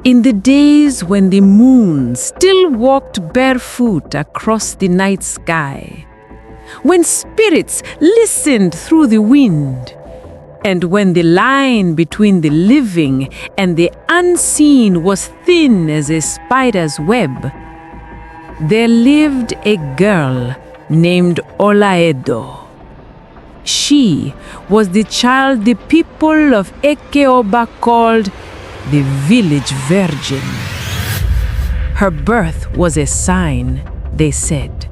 In the days when the moon still walked barefoot across the night sky, when spirits listened through the wind, and when the line between the living and the unseen was thin as a spider's web, there lived a girl named Olaedo. She was the child the people of Ekeoba called the village virgin. Her birth was a sign, they said.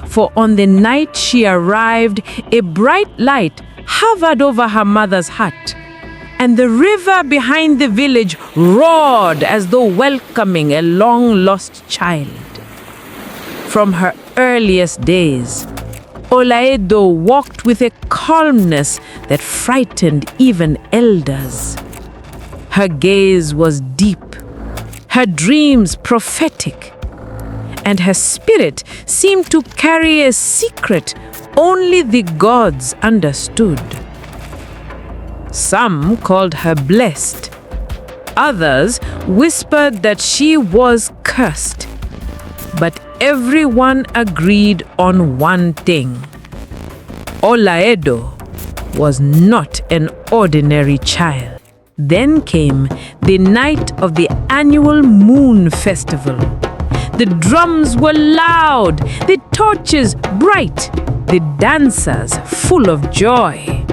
For on the night she arrived, a bright light hovered over her mother's hut, and the river behind the village roared as though welcoming a long-lost child. From her earliest days, Olaedo walked with a calmness that frightened even elders. Her gaze was deep, her dreams prophetic, and her spirit seemed to carry a secret only the gods understood. Some called her blessed. Others whispered that she was cursed. But everyone agreed on one thing. Olaedo was not an ordinary child. Then came the night of the annual moon festival. The drums were loud, the torches bright, the dancers full of joy.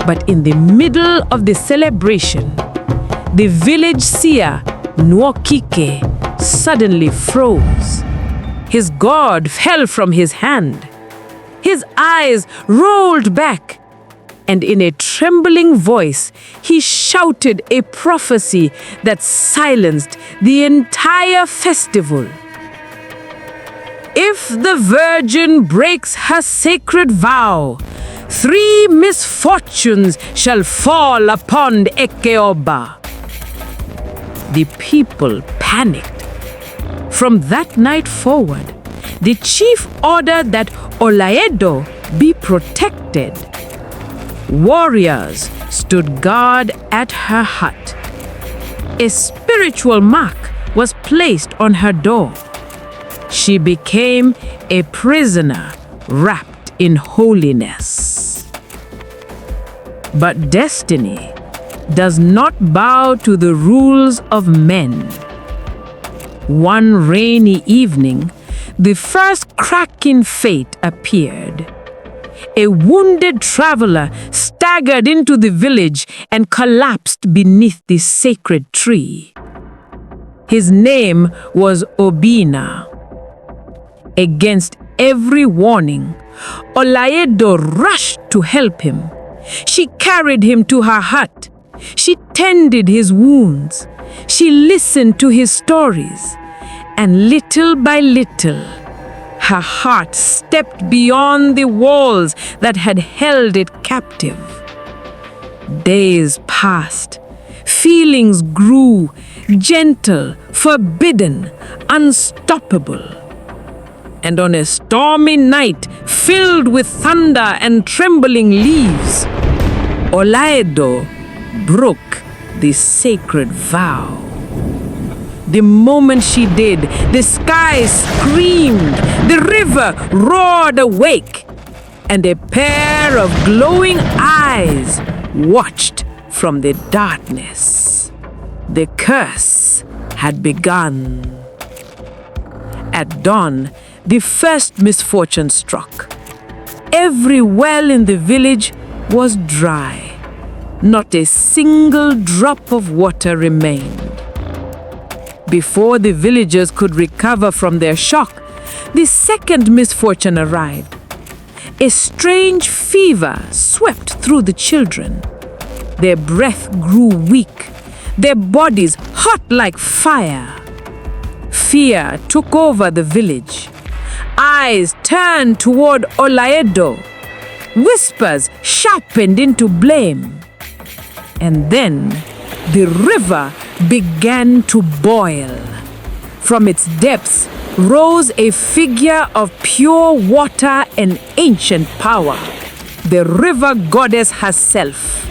But in the middle of the celebration, the village seer, Nwokike, suddenly froze. His god fell from his hand. His eyes rolled back, and in a trembling voice, he shouted a prophecy that silenced the entire festival. If the virgin breaks her sacred vow, 3 misfortunes shall fall upon Ekeoba. The people panicked. From that night forward, the chief ordered that Olaedo be protected. Warriors stood guard at her hut. A spiritual mark was placed on her door. She became a prisoner wrapped in holiness. But destiny does not bow to the rules of men. One rainy evening, the first crack in fate appeared. A wounded traveler staggered into the village and collapsed beneath the sacred tree. His name was Obina. Against every warning, Olaedo rushed to help him. She carried him to her hut. She tended his wounds. She listened to his stories. And little by little, her heart stepped beyond the walls that had held it captive. Days passed. Feelings grew, gentle, forbidden, unstoppable. And on a stormy night filled with thunder and trembling leaves, Olaedo broke the sacred vow. The moment she did, the sky screamed, the river roared awake, and a pair of glowing eyes watched from the darkness. The curse had begun. At dawn, the first misfortune struck. Every well in the village was dry. Not a single drop of water remained. Before the villagers could recover from their shock, the second misfortune arrived. A strange fever swept through the children. Their breath grew weak, their bodies hot like fire. Fear took over the village. Eyes turned toward Olaedo. Whispers sharpened into blame. And then the river began to boil. From its depths rose a figure of pure water and ancient power, the river goddess herself.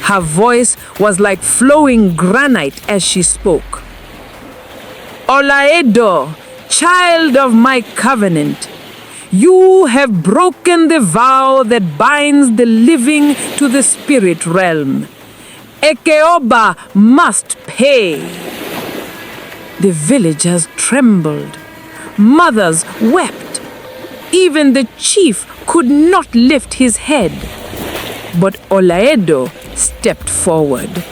Her voice was like flowing granite as she spoke. Olaedo, child of my covenant, you have broken the vow that binds the living to the spirit realm. Ekeoba must pay. The villagers trembled. Mothers wept. Even the chief could not lift his head. But Olaedo stepped forward.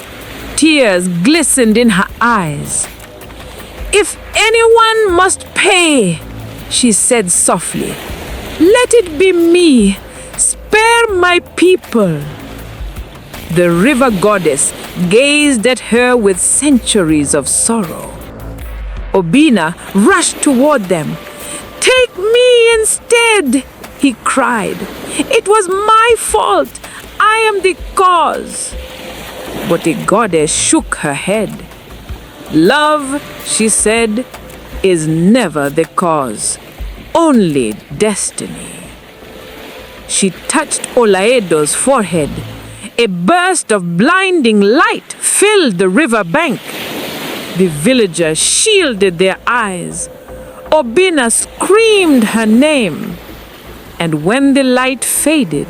Tears glistened in her eyes. If anyone must pay, she said softly, let it be me. Spare my people. The river goddess gazed at her with centuries of sorrow. Obina rushed toward them. Take me instead, he cried. It was my fault. I am the cause. But the goddess shook her head. Love, she said, is never the cause, only destiny. She touched Olaedo's forehead. A burst of blinding light filled the river bank. The villagers shielded their eyes. Obina screamed her name. And when the light faded,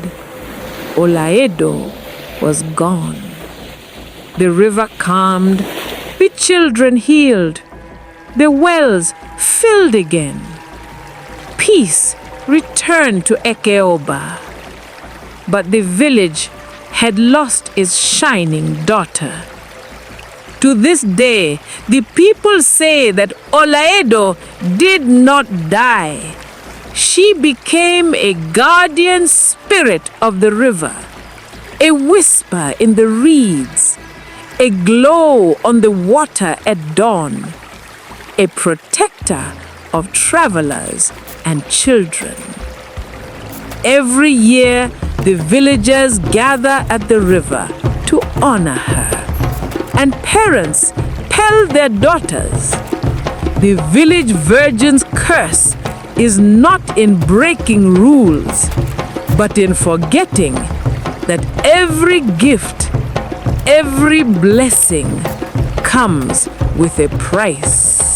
Olaedo was gone. The river calmed. The children healed. The wells filled again. Peace returned to Ekeoba. But the village had lost its shining daughter. To this day, the people say that Olaedo did not die. She became a guardian spirit of the river, a whisper in the reeds, a glow on the water at dawn, a protector of travelers and children. Every year, the villagers gather at the river to honor her, and parents tell their daughters. The village virgin's curse is not in breaking rules, but in forgetting that every gift, every blessing comes with a price.